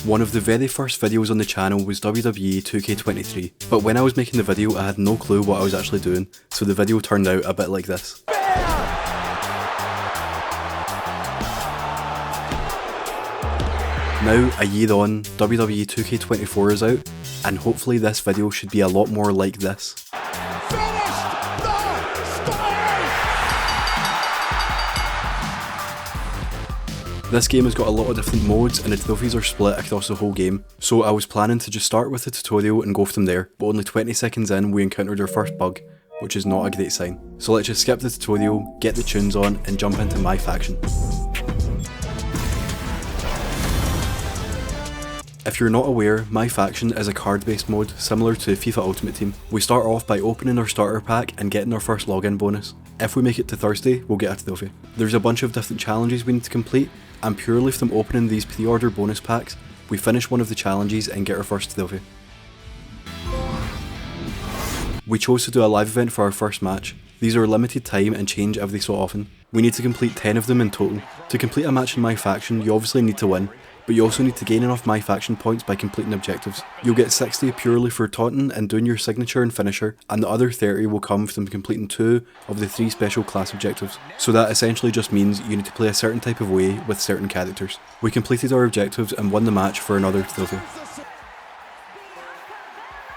One of the very first videos on the channel was WWE 2K23, but when I was making the video I had no clue what I was actually doing, so the video turned out a bit like this. Now, a year on, WWE 2K24 is out, and hopefully this video should be a lot more like this. This game has got a lot of different modes and the trophies are split across the whole game, so I was planning to just start with the tutorial and go from there, but only 20 seconds in we encountered our first bug, which is not a great sign. So let's just skip the tutorial, get the tunes on and jump into my faction. If you're not aware, my faction is a card based mode similar to FIFA Ultimate Team. We start off by opening our starter pack and getting our first login bonus. If we make it to Thursday, we'll get a trophy. There's a bunch of different challenges we need to complete, and purely from opening these pre-order bonus packs, we finish one of the challenges and get our first trophy. We chose to do a live event for our first match. These are limited time and change every so often. We need to complete 10 of them in total. To complete a match in my faction, you obviously need to win, but you also need to gain enough my faction points by completing objectives. You'll get 60 purely for taunting and doing your signature and finisher, and the other 30 will come from completing 2 of the 3 special class objectives. So that essentially just means you need to play a certain type of way with certain characters. We completed our objectives and won the match for another trophy.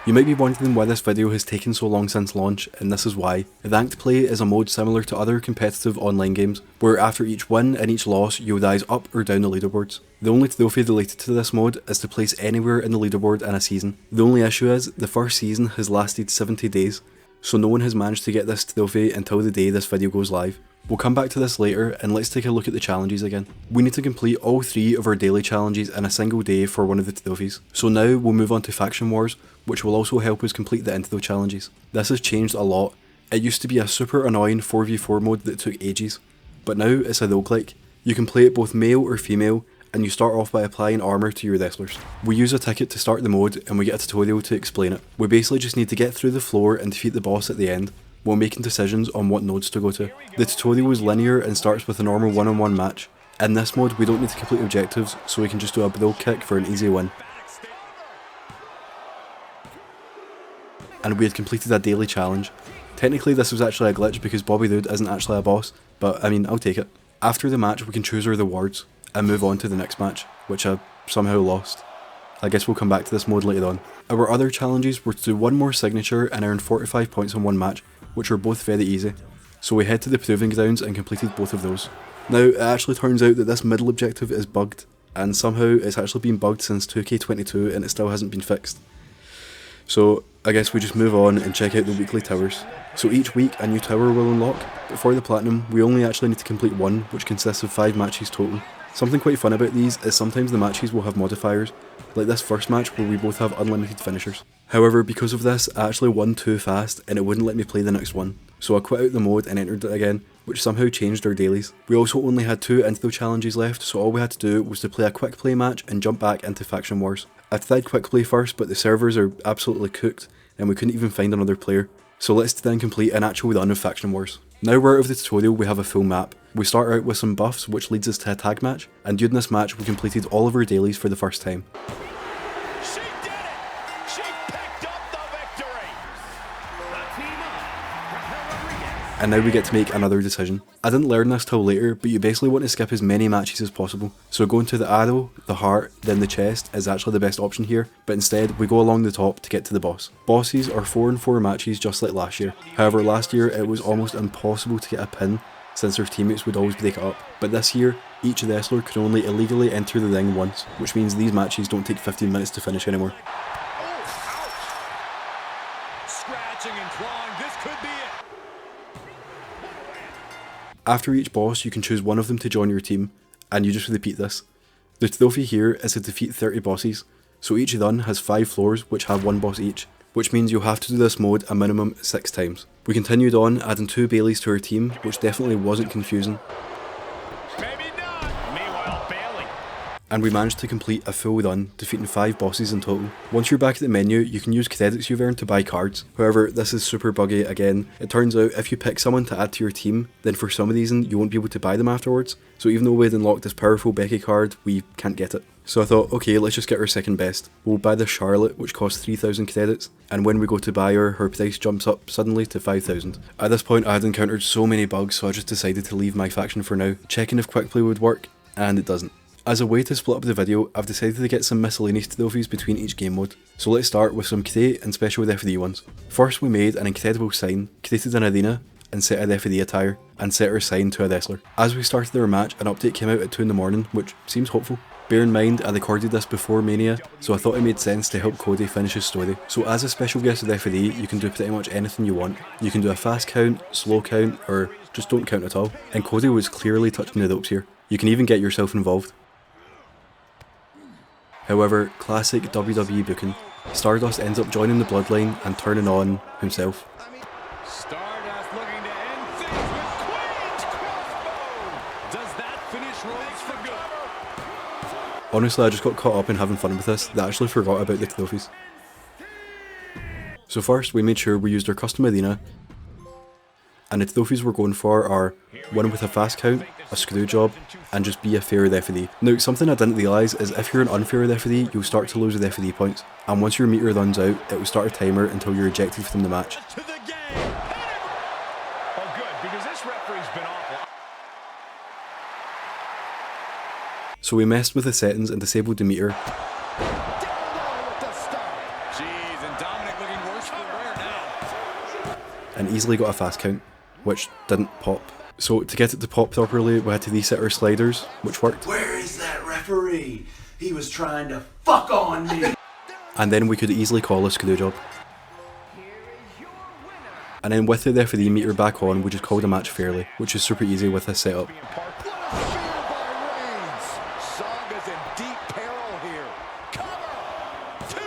You might be wondering why this video has taken so long since launch, and this is why. Ranked play is a mode similar to other competitive online games, where after each win and each loss you'll rise up or down the leaderboards. The only trophy related to this mode is to place anywhere in the leaderboard in a season. The only issue is, the first season has lasted 70 days, so no one has managed to get this trophy until the day this video goes live. We'll come back to this later, and let's take a look at the challenges again. We need to complete all 3 of our daily challenges in a single day for one of the trophies. So now we'll move on to Faction Wars, which will also help us complete the intro challenges. This has changed a lot. It used to be a super annoying 4v4 mode that took ages, but now it's a roguelike. You can play it both male or female, and you start off by applying armour to your wrestlers. We use a ticket to start the mode, and we get a tutorial to explain it. We basically just need to get through the floor and defeat the boss at the end, while making decisions on what nodes to go to. The tutorial is linear and starts with a normal one-on-one match. In this mode we don't need to complete objectives, so we can just do a bro kick for an easy win. And we had completed a daily challenge. Technically this was actually a glitch because Bobby Roode isn't actually a boss, but I mean, I'll take it. After the match we can choose our rewards and move on to the next match, which I somehow lost. I guess we'll come back to this mode later on. Our other challenges were to do one more signature and earn 45 points in one match, which were both very easy. So we head to the proving grounds and completed both of those. Now it actually turns out that this middle objective is bugged, and somehow it's actually been bugged since 2K22 and it still hasn't been fixed. So I guess we just move on and check out the weekly towers. So each week a new tower will unlock, but for the platinum we only actually need to complete one, which consists of 5 matches total. Something quite fun about these is sometimes the matches will have modifiers, like this first match where we both have unlimited finishers. However, because of this I actually won too fast and it wouldn't let me play the next one, so I quit out the mode and entered it again, which somehow changed our dailies. We also only had 2 intro challenges left, so all we had to do was to play a quick play match and jump back into Faction Wars. I tried quick play first, but the servers are absolutely cooked and we couldn't even find another player. So let's then complete an actual run of Faction Wars. Now we're out of the tutorial, we have a full map. We start out with some buffs, which leads us to a tag match, and during this match we completed all of our dailies for the first time. She did it! She picked up the victory! And now we get to make another decision. I didn't learn this till later, but you basically want to skip as many matches as possible. So going to the arrow, the heart, then the chest is actually the best option here, but instead we go along the top to get to the boss. Bosses are 4-on-4 matches just like last year. However, last year it was almost impossible to get a pin since their teammates would always break it up. But this year, each wrestler can only illegally enter the ring once, which means these matches don't take 15 minutes to finish anymore. Scratching and clawing, this could be it. After each boss you can choose one of them to join your team, and you just repeat this. The trophy here is to defeat 30 bosses, so each run has 5 floors which have 1 boss each, which means you'll have to do this mode a minimum 6 times. We continued on, adding 2 Baileys to our team, which definitely wasn't confusing. Maybe not. Meanwhile, Bailey. And we managed to complete a full run, defeating 5 bosses in total. Once you're back at the menu, you can use credits you've earned to buy cards. However, this is super buggy again. It turns out if you pick someone to add to your team, then for some reason you won't be able to buy them afterwards. So even though we had unlocked this powerful Becky card, we can't get it. So I thought, okay, let's just get her second best. We'll buy the Charlotte, which costs 3,000 credits, and when we go to buy her price jumps up suddenly to 5,000. At this point I had encountered so many bugs, so I just decided to leave my faction for now, checking if quick play would work, and it doesn't. As a way to split up the video, I've decided to get some miscellaneous trophies between each game mode. So let's start with some create and special FD ones. First we made an incredible sign, created an arena, and set a FD attire, and set her sign to a wrestler. As we started our match, an update came out at 2 in the morning, which seems hopeful. Bear in mind, I recorded this before Mania, so I thought it made sense to help Cody finish his story. So as a special guest with FD, you can do pretty much anything you want. You can do a fast count, slow count, or just don't count at all. And Cody was clearly touching the ropes here. You can even get yourself involved. However, classic WWE booking. Stardust ends up joining the bloodline and turning on himself. Stardust looking to end things with Queen's crossbow. Does that finish Rhodes for good? Honestly, I just got caught up in having fun with this that I actually forgot about the trophies. So first, we made sure we used our custom arena, and the trophies we're going for are one with a fast count, a screw job, and just be a fair FD. Now, something I didn't realise is if you're an unfair FD, you'll start to lose with FD points, and once your meter runs out, it will start a timer until you're ejected from the match. To the game. Oh, good, because this referee's been awful. So we messed with the settings and disabled the meter, Jeez, and Dominic looking worse for wear now. and easily got a fast count, which didn't pop. So to get it to pop properly, we had to reset our sliders, which worked. Where is that referee? He was trying to fuck on me. And then we could easily call a screw job. And then with the FD meter back on, we just called a match fairly, which is super easy with this setup. Saga's in deep peril here. Cover. 2.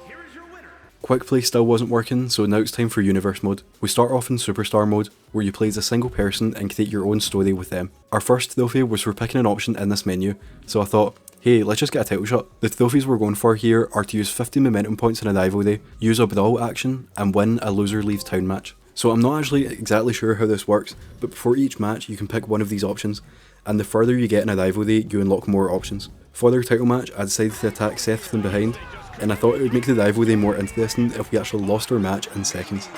Here is your winner. Quick play still wasn't working, so now it's time for universe mode. We start off in superstar mode, where you play as a single person and create your own story with them. Our first trophy was for picking an option in this menu, so I thought, hey, let's just get a title shot. The trophies we're going for here are to use 50 momentum points in a rivalry, use a brawl action, and win a loser leaves town match. So I'm not actually exactly sure how this works, but before each match you can pick one of these options, and the further you get in a rivalry, you unlock more options. For their title match, I decided to attack Seth from behind, and I thought it would make the rivalry more interesting if we actually lost our match in seconds.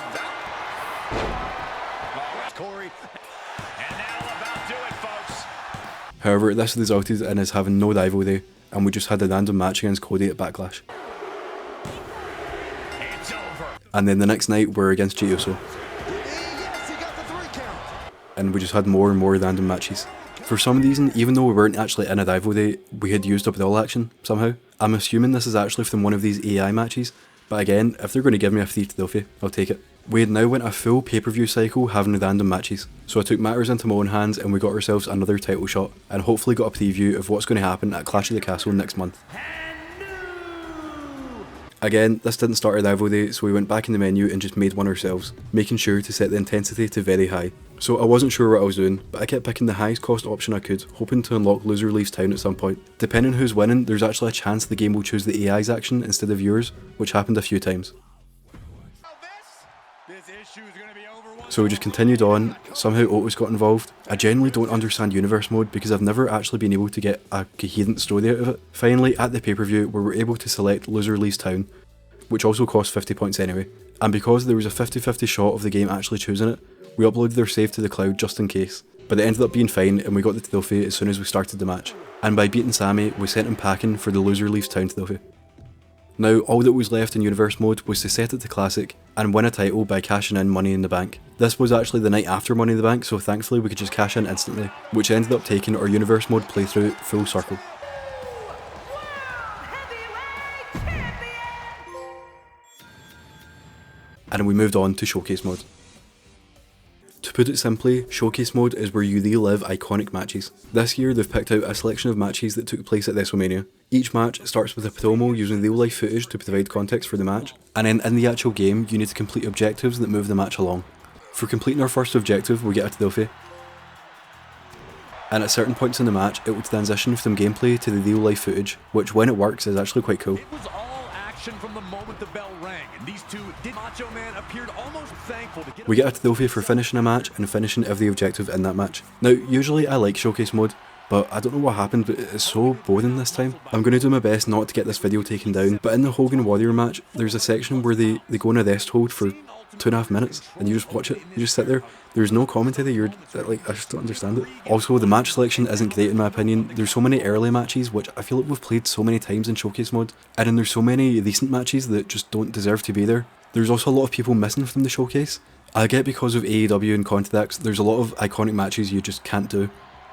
Corey. And that'll about do it, folks. However, this resulted in us having no rivalry, and we just had a random match against Cody at Backlash. It's over. And then the next night we're against Jey Uso, Yes, he got the 3 count. and we just had more and more random matches. For some reason, even though we weren't actually in a rivalry, we had used up brawl action somehow. I'm assuming this is actually from one of these AI matches, but again, if they're going to give me a free trophy, I'll take it. We had now went a full pay-per-view cycle having random matches, so I took matters into my own hands and we got ourselves another title shot, and hopefully got a preview of what's going to happen at Clash of the Castle next month. Again, this didn't start a rivalry, so we went back in the menu and just made one ourselves, making sure to set the intensity to very high. So I wasn't sure what I was doing, but I kept picking the highest cost option I could, hoping to unlock loser leaves town at some point. Depending who's winning, there's actually a chance the game will choose the AI's action instead of yours, which happened a few times. This issue is going to be over. So we just continued on, somehow Otis got involved. I genuinely don't understand universe mode because I've never actually been able to get a coherent story out of it. Finally, at the pay-per-view, we were able to select loser leaves town, which also cost 50 points anyway. And because there was a 50-50 shot of the game actually choosing it, we uploaded their save to the cloud just in case. But it ended up being fine and we got the trophy as soon as we started the match. And by beating Sammy, we sent him packing for the loser leaves town trophy. Now, all that was left in universe mode was to set it to classic and win a title by cashing in Money in the Bank. This was actually the night after Money in the Bank, so thankfully we could just cash in instantly, which ended up taking our universe mode playthrough full circle. And we moved on to showcase mode. To put it simply, showcase mode is where you relive iconic matches. This year they've picked out a selection of matches that took place at WrestleMania. Each match starts with a promo using real life footage to provide context for the match, and then in the actual game you need to complete objectives that move the match along. For completing our first objective we get a trophy, and at certain points in the match it will transition from gameplay to the real life footage, which when it works is actually quite cool. It was all action from the moment the bell rang, and these two did. Macho Man appeared almost thankful to get. We get a trophy for finishing a match and finishing every objective in that match. Now, usually I like showcase mode, but I don't know what happened, but it's so boring this time. I'm going to do my best not to get this video taken down, but in the Hogan Warrior match, there's a section where they go on a rest hold for 2.5 minutes, and you just watch it, you just sit there. There's no commentary, you're like, I just don't understand it. Also, the match selection isn't great in my opinion. There's so many early matches, which I feel like we've played so many times in Showcase mode, and then there's so many recent matches that just don't deserve to be there. There's also a lot of people missing from the Showcase. I get because of AEW and Contracts, there's a lot of iconic matches you just can't do,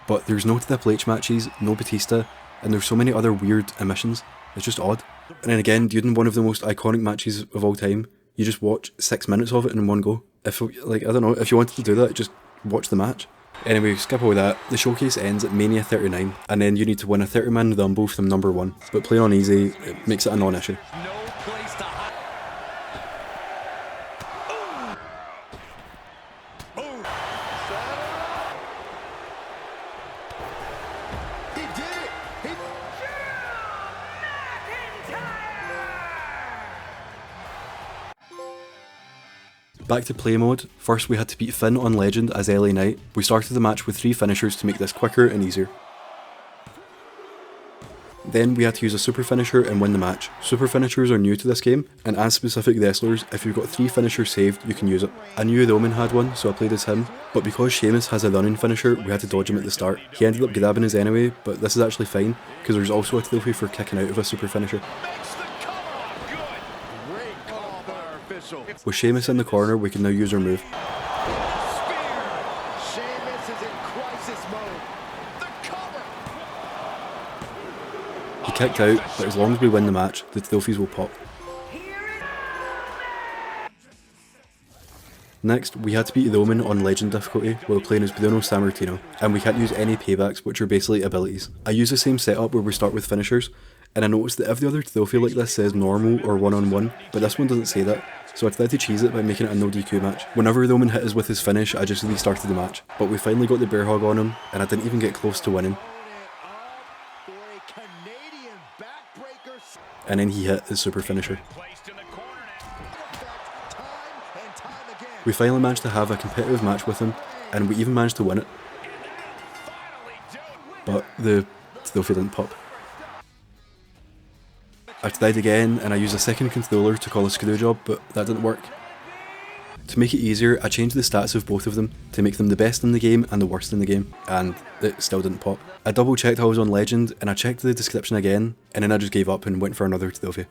but there's no Triple H matches, no Batista, and there's so many other weird omissions. It's just odd. And then again, during one of the most iconic matches of all time, you just watch 6 minutes of it in one go. If, like, I don't know, if you wanted to do that, just watch the match. Anyway, skip all that. The Showcase ends at Mania 39, and then you need to win a 30-man Rumble from number 1. But playing on easy, it makes it a non-issue. Back to play mode. First we had to beat Finn on Legend as LA Knight. We started the match with 3 finishers to make this quicker and easier. Then we had to use a super finisher and win the match. Super finishers are new to this game, and as specific wrestlers, if you've got 3 finishers saved, you can use it. I knew Roman had one, so I played as him, but because Sheamus has a running finisher, we had to dodge him at the start. He ended up grabbing us anyway, but this is actually fine, because there's also a trophy for kicking out of a super finisher. With Sheamus in the corner, we can now use our move. He kicked out, but as long as we win the match, the trophies will pop. Next, we had to beat Roman on Legend difficulty while playing as Bruno Sammartino, and we can't use any paybacks, which are basically abilities. I use the same setup where we start with finishers, and I noticed that every other trophy like this says normal or one-on-one, but this one doesn't say that, so I tried to cheese it by making it a no DQ match. Whenever Roman hit us with his finish, I just restarted the match, but we finally got the bear hug on him, and I didn't even get close to winning. And then he hit his super finisher. We finally managed to have a competitive match with him, and we even managed to win it. But the trophy didn't pop. I tried again, and I used a second controller to call a screw job, but that didn't work. To make it easier, I changed the stats of both of them to make them the best in the game and the worst in the game, and it still didn't pop. I double checked how I was on Legend, and I checked the description again, and then I just gave up and went for another trophy.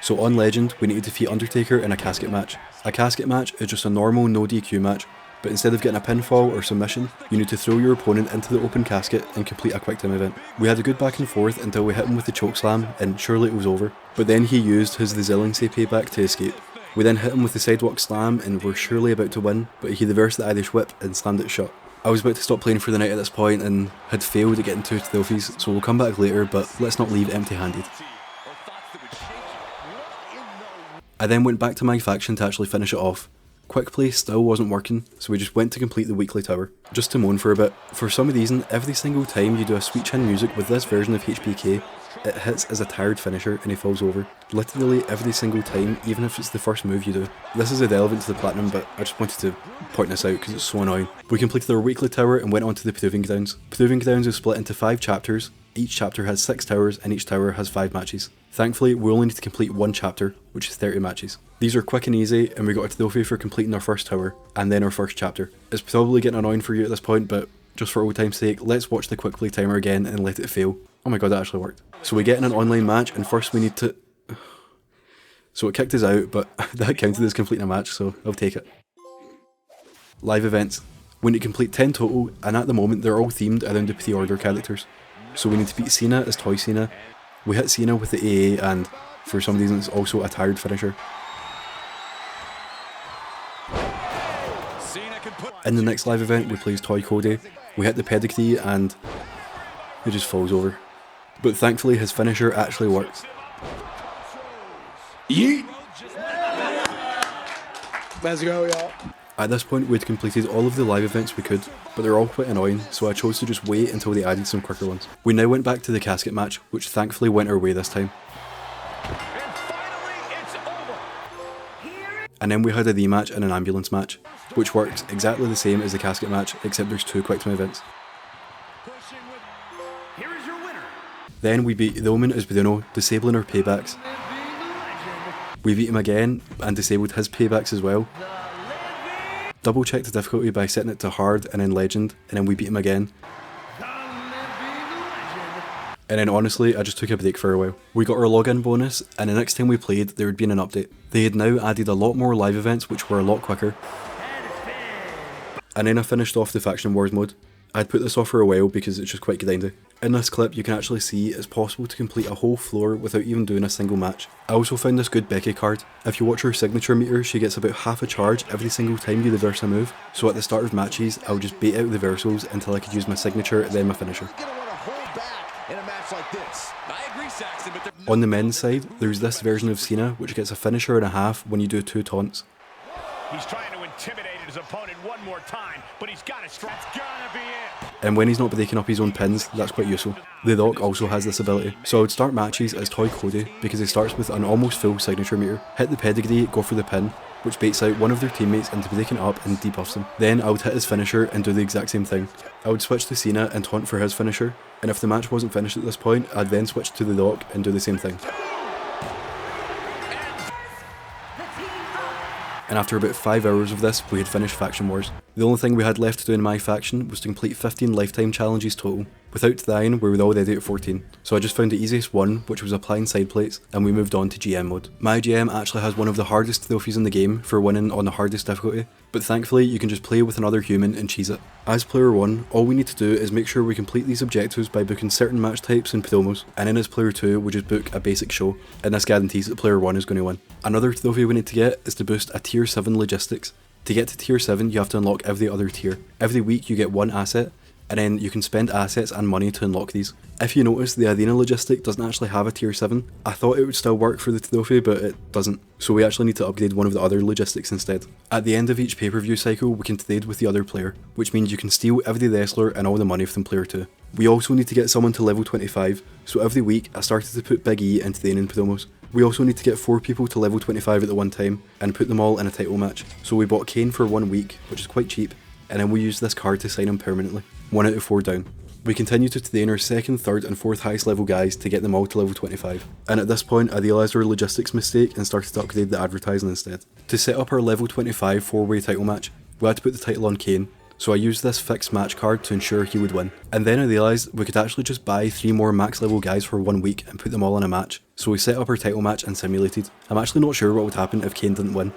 So on Legend, we need to defeat Undertaker in a casket match. A casket match is just a normal no DQ match, but instead of getting a pinfall or submission, you need to throw your opponent into the open casket and complete a quick time event. We had a good back and forth until we hit him with the chokeslam, and surely it was over, but then he used his resiliency payback to escape. We then hit him with the sidewalk slam and were surely about to win, but he reversed the Irish whip and slammed it shut. I was about to stop playing for the night at this point and had failed at getting 2 trophies, so we'll come back later, but let's not leave empty-handed. I then went back to my faction to actually finish it off. Quick play still wasn't working, so we just went to complete the weekly tower. Just to moan for a bit, for some reason, every single time you do a sweet chin music with this version of HBK, it hits as a tired finisher and he falls over. Literally every single time, even if it's the first move you do. This is irrelevant to the platinum, but I just wanted to point this out because it's so annoying. We completed our weekly tower and went on to the Proving Grounds. Proving Grounds is split into 5 chapters. Each chapter has 6 towers and each tower has 5 matches. Thankfully, we only need to complete 1 chapter, which is 30 matches. These are quick and easy, and we got a trophy for completing our first tower, and then our first chapter. It's probably getting annoying for you at this point, but just for old time's sake, let's watch the quick play timer again and let it fail. Oh my god, that actually worked. So we get in an online match, and first we need to... So it kicked us out, but that counted as completing a match, so I'll take it. Live events. We need to complete 10 total, and at the moment they're all themed around the pre-order characters. So we need to beat Cena as Toy Cena. We hit Cena with the AA, and for some reason it's also a tired finisher. In the next live event we play as Toy Cody. We hit the pedigree and he just falls over. But thankfully his finisher actually works. Yeet! Let's go, y'all. At this point we'd completed all of the live events we could, but they're all quite annoying, so I chose to just wait until they added some quicker ones. We now went back to the casket match, which thankfully went our way this time. And then we had a rematch and an ambulance match, which works exactly the same as the casket match, except there's 2 quick time events. Then we beat the Omen as Bruno, disabling our paybacks. We beat him again and disabled his paybacks as well. Double checked the difficulty by setting it to hard and then legend, and then we beat him again. And then honestly, I just took a break for a while. We got our login bonus, and the next time we played, there had been an update. They had now added a lot more live events, which were a lot quicker. And then I finished off the Faction Wars mode. I'd put this off for a while because it's just quite grindy. In this clip, you can actually see it's possible to complete a whole floor without even doing a single match. I also found this good Becky card. If you watch her signature meter, she gets about half a charge every single time you reverse a move. So at the start of matches, I would just bait out the reversals until I could use my signature, then my finisher. On the men's side, there's this version of Cena, which gets a finisher and a half when you do 2 taunts. He's trying to intimidate his opponent one more time, but he's got to strike. That's gonna be it. And when he's not breaking up his own pins, that's quite useful. The Rock also has this ability. So I would start matches as Toy Cody because he starts with an almost full signature meter. Hit the pedigree, go for the pin, which baits out one of their teammates into breaking up and debuffs them. Then I would hit his finisher and do the exact same thing. I would switch to Cena and taunt for his finisher, and if the match wasn't finished at this point, I'd then switch to The Rock and do the same thing. And after about 5 hours of this, we had finished Faction Wars. The only thing we had left to do in my faction was to complete 15 lifetime challenges total. Without dying, we were already at 14, so I just found the easiest one, which was applying side plates, and we moved on to GM mode. My GM actually has one of the hardest trophies in the game for winning on the hardest difficulty, but thankfully you can just play with another human and cheese it. As player 1, all we need to do is make sure we complete these objectives by booking certain match types and promos, and then as player 2 we just book a basic show, and this guarantees that player 1 is going to win. Another trophy we need to get is to boost a tier 7 logistics. To get to tier 7 you have to unlock every other tier. Every week you get 1 asset, and then you can spend assets and money to unlock these. If you notice, the arena logistic doesn't actually have a tier 7. I thought it would still work for the trophy, but it doesn't. So we actually need to upgrade one of the other logistics instead. At the end of each pay-per-view cycle, we can trade with the other player, which means you can steal every wrestler and all the money from player 2. We also need to get someone to level 25, so every week I started to put Big E into training promos. We also need to get 4 people to level 25 at the one time, and put them all in a title match. So we bought Kane for 1 week, which is quite cheap, and then we used this card to sign him permanently. 1 out of 4 down. We continue to train our 2nd, 3rd and 4th highest level guys to get them all to level 25. And at this point I realised our logistics mistake and started to upgrade the advertising instead. To set up our level 25 4-way title match, we had to put the title on Kane, so I used this fixed match card to ensure he would win. And then I realised we could actually just buy 3 more max level guys for 1 week and put them all in a match. So we set up our title match and simulated. I'm actually not sure what would happen if Kane didn't win.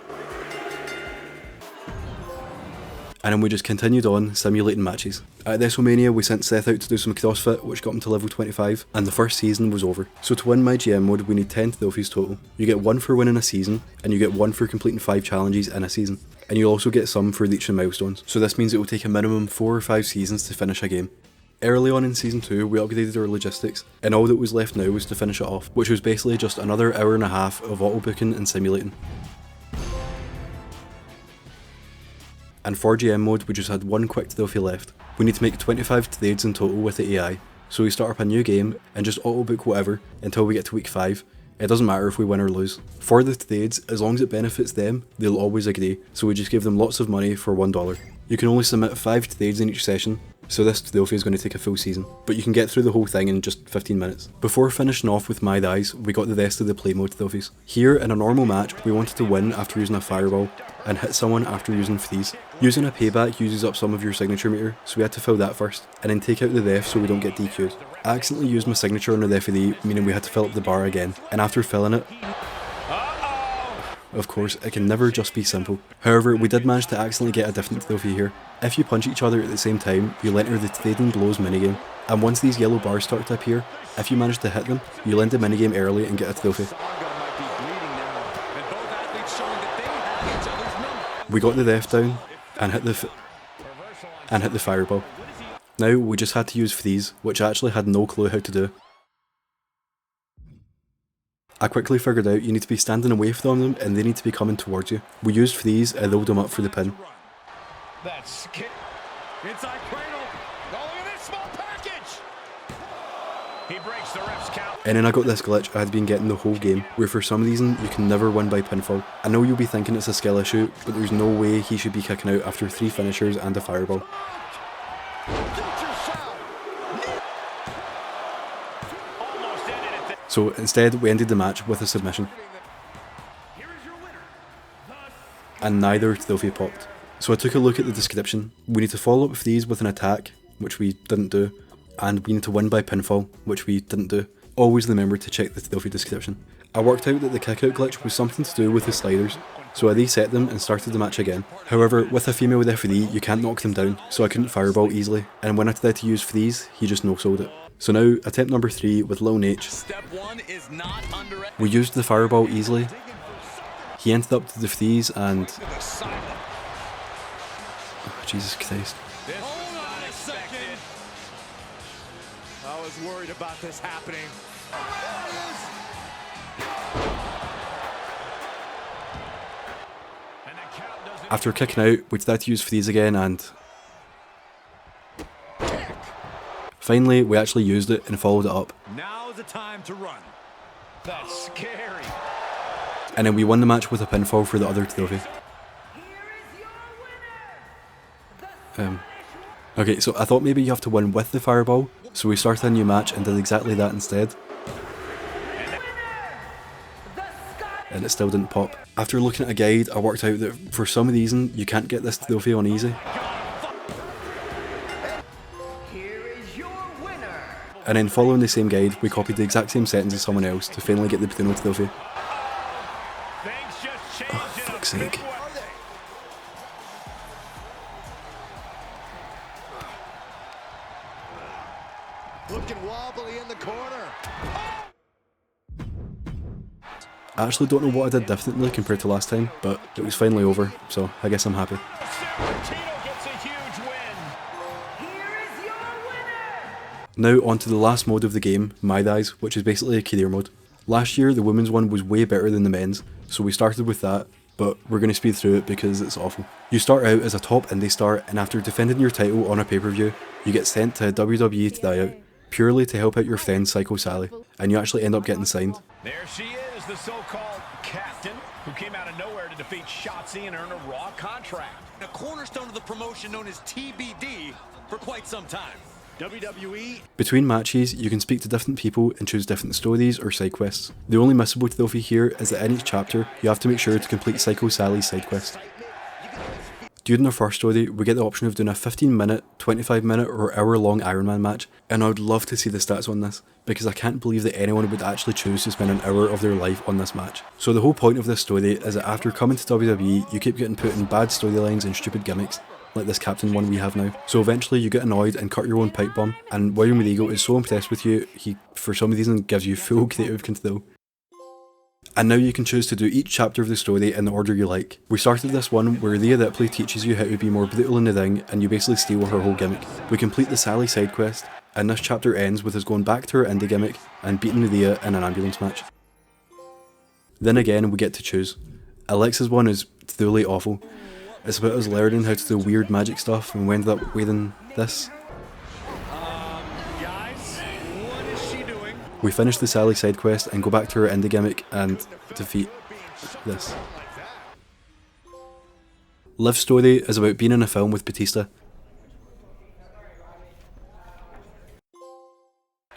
And then we just continued on simulating matches. At WrestleMania we sent Seth out to do some CrossFit, which got him to level 25, and the first season was over. So to win my GM mode we need 10 trophies total. You get 1 for winning a season, and you get 1 for completing 5 challenges in a season. And you'll also get some for reaching milestones, so this means it will take a minimum 4 or 5 seasons to finish a game. Early on in season 2 we upgraded our logistics, and all that was left now was to finish it off, which was basically just another hour and a half of auto booking and simulating. And for GM mode we just had 1 quick trophy left. We need to make 25 trades in total with the AI, so we start up a new game and just auto book whatever until we get to week 5. It doesn't matter if we win or lose. For the trades, as long as it benefits them, they'll always agree, so we just give them lots of money for $1. You can only submit 5 trades in each session, so this trophy is going to take a full season, but you can get through the whole thing in just 15 minutes. Before finishing off with My Dies, we got the rest of the play mode trophies. Here, in a normal match, we wanted to win after using a fireball, and hit someone after using freeze. Using a payback uses up some of your signature meter, so we had to fill that first, and then take out the ref so we don't get DQ'd. I accidentally used my signature on the referee, meaning we had to fill up the bar again, and after filling it, of course, it can never just be simple. However, we did manage to accidentally get a different trophy here. If you punch each other at the same time, you'll enter the Trading Blows minigame, and once these yellow bars start to appear, if you manage to hit them, you'll end the minigame early and get a trophy. We got the ref down, and hit the fireball. Now we just had to use freeze, which I actually had no clue how to do. I quickly figured out you need to be standing away from them and they need to be coming towards you. We used freeze and rolled them up for the pin. That's inside cradle. Oh, look at this small package. He breaks the ref's count. And then I got this glitch I had been getting the whole game, where for some reason you can never win by pinfall. I know you'll be thinking it's a skill issue, but there's no way he should be kicking out after 3 finishers and a fireball. So instead, we ended the match with a submission. And neither Filthy popped. So I took a look at the description. We need to follow up with these with an attack, which we didn't do. And we need to win by pinfall, which we didn't do. Always remember to check the Filthy description. I worked out that the kick-out glitch was something to do with the sliders, so I reset them and started the match again. However, with a female referee, you can't knock them down, so I couldn't fireball easily, and when I tried to use freeze, he just no-sold it. So now, attempt number 3 with Lone H. We used the fireball easily. He interrupted the freeze and... Oh, Jesus Christ. Hold on a second. I was worried about this happening. After kicking out, we tried to use freeze again and... Finally, we actually used it and followed it up. Now's the time to run. That's scary. And then we won the match with a pinfall for the other trophy. Okay, so I thought maybe you have to win with the fireball, so we started a new match and did exactly that instead. And it still didn't pop. After looking at a guide, I worked out that for some reason you can't get this trophy on easy. And then following the same guide, we copied the exact same settings as someone else to finally get the Bruno trophy. Oh, fuck's sake. Looking wobbly in the corner. I actually don't know what I did differently compared to last time, but it was finally over, so I guess I'm happy. Now on to the last mode of the game, My Eyes, which is basically a career mode. Last year the women's one was way better than the men's, so we started with that, but we're going to speed through it because it's awful. You start out as a top indie star, and after defending your title on a pay-per-view, you get sent to WWE tryout, purely to help out your friend Psycho Sally, and you actually end up getting signed. There she is, the so-called captain, who came out of nowhere to defeat Shotzi and earn a Raw contract. A cornerstone of the promotion known as TBD for quite some time. WWE. Between matches, you can speak to different people and choose different stories or side quests. The only missable trophy here is that in each chapter, you have to make sure to complete Psycho Sally's side quest. During our first story, we get the option of doing a 15-minute, 25-minute or hour-long Iron Man match, and I would love to see the stats on this, because I can't believe that anyone would actually choose to spend an hour of their life on this match. So the whole point of this story is that after coming to WWE, you keep getting put in bad storylines and stupid gimmicks, like this captain one we have now. So eventually you get annoyed and cut your own pipe bomb, and William Regal is so impressed with you, he for some reason gives you full creative control. And now you can choose to do each chapter of the story in the order you like. We started this one where Rhea Ripley teaches you how to be more brutal in the ring, and you basically steal her whole gimmick. We complete the Sally side quest, and this chapter ends with us going back to her indie gimmick and beating Rhea in an ambulance match. Then again we get to choose. Alexa's one is truly awful. It's about us learning how to do weird magic stuff, and we ended up wearing this. Guys, what is she doing? We finish the Sally side quest and go back to her indie gimmick and defeat this. Liv's story is about being in a film with Batista.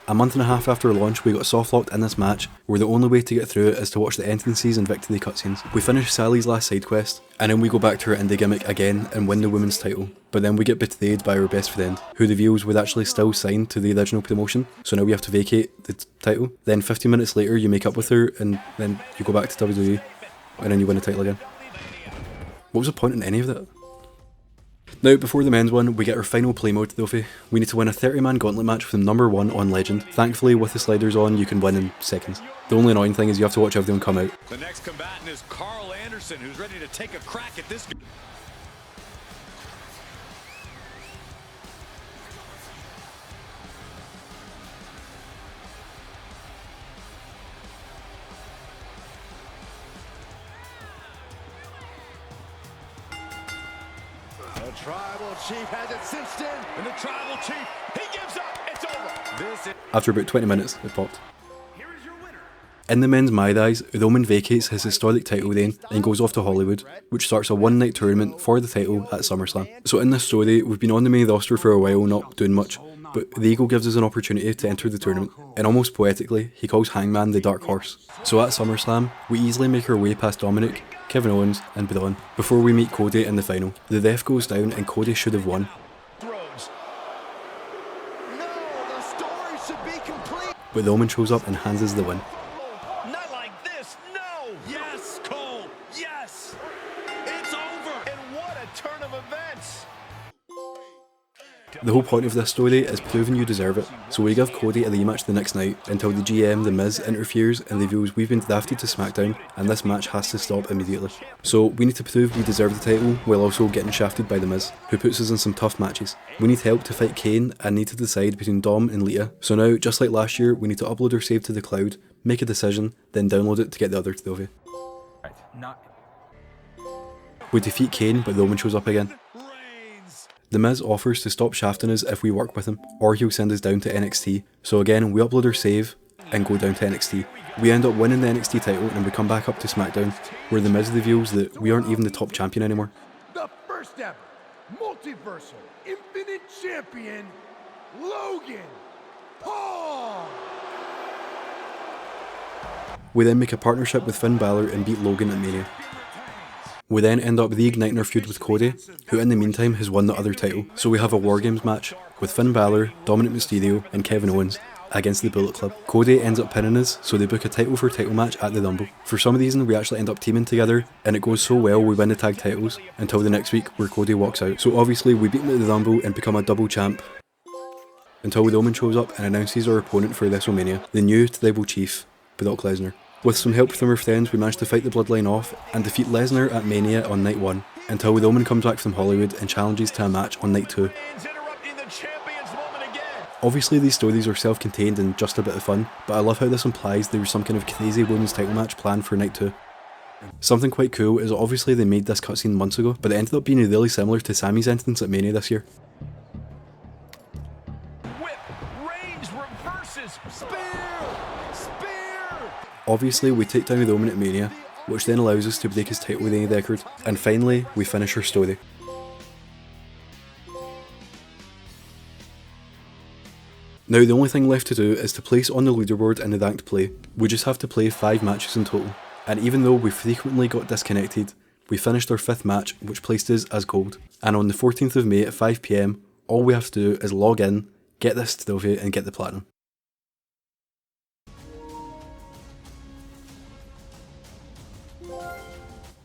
A month and a half after launch, we got soft locked in this match, where the only way to get through it is to watch the entrances and victory cutscenes. We finish Sally's last side quest, and then we go back to her indie gimmick again and win the women's title. But then we get betrayed by our best friend, who reveals we're actually still signed to the original promotion, so now we have to vacate the title. Then 15 minutes later you make up with her, and then you go back to WWE, and then you win the title again. What was the point in any of that? Now, before the men's one, we get our final play mode trophy. We need to win a 30-man gauntlet match with number 1 on Legend. Thankfully, with the sliders on, you can win in seconds. The only annoying thing is you have to watch everyone come out. The next combatant is Carl Anderson, who's ready to take a crack at this. The Tribal Chief has it cinched in, and the Tribal Chief, he gives up. It's over. This is After about 20 minutes, it popped. In the men's My Eyes, Roman vacates his historic title reign and goes off to Hollywood, which starts a one-night tournament for the title at SummerSlam. So in this story, we've been on the main roster for a while, not doing much, but the Eagle gives us an opportunity to enter the tournament, and almost poetically, he calls Hangman the Dark Horse. So at SummerSlam, we easily make our way past Dominic, Kevin Owens and Braun before we meet Cody in the final. The ref goes down and Cody should have won. But Roman shows up and hands us the win. Not like this, no! Yes, Cole, yes! It's over! And what a turn of events! The whole point of this story is proving you deserve it, so we give Cody a rematch the next night until the GM, The Miz, interferes and reveals we've been drafted to SmackDown and this match has to stop immediately. So we need to prove we deserve the title while also getting shafted by The Miz, who puts us in some tough matches. We need help to fight Kane and need to decide between Dom and Lita, so now, just like last year, we need to upload our save to the cloud, make a decision, then download it to get the other trophy. We defeat Kane, but Roman shows up again. The Miz offers to stop shafting us if we work with him, or he'll send us down to NXT. So again, we upload our save and go down to NXT. We end up winning the NXT title and we come back up to SmackDown, where The Miz reveals that we aren't even the top champion anymore. The first ever multiversal infinite champion, Logan Paul! We then make a partnership with Finn Balor and beat Logan at Mania. We then end up reigniting our feud with Cody, who in the meantime has won the other title. So we have a War Games match with Finn Balor, Dominic Mysterio and Kevin Owens against the Bullet Club. Cody ends up pinning us, so they book a title for title match at the Rumble. For some reason we actually end up teaming together and it goes so well we win the tag titles until the next week where Cody walks out. So obviously we beat him at the Rumble and become a double champ until Roman shows up and announces our opponent for WrestleMania, the new Tribal Chief, Brock Lesnar. With some help from our friends, we managed to fight the Bloodline off and defeat Lesnar at Mania on night 1, until Roman comes back from Hollywood and challenges to a match on night 2. Obviously these stories are self-contained and just a bit of fun, but I love how this implies there was some kind of crazy women's title match planned for night 2. Something quite cool is obviously they made this cutscene months ago, but it ended up being really similar to Sami's entrance at Mania this year. Whip, Reigns reverses, spear! Obviously we take down Roman at Mania, which then allows us to break his title reign record, and finally we finish our story. Now the only thing left to do is to place on the leaderboard in the ranked play. We just have to play 5 matches in total, and even though we frequently got disconnected, we finished our 5th match which placed us as gold. And on the 14th of May at 5 PM, all we have to do is log in, get this trophy and get the platinum.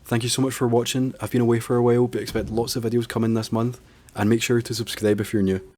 Thank you so much for watching. I've been away for a while but expect lots of videos coming this month, and make sure to subscribe if you're new.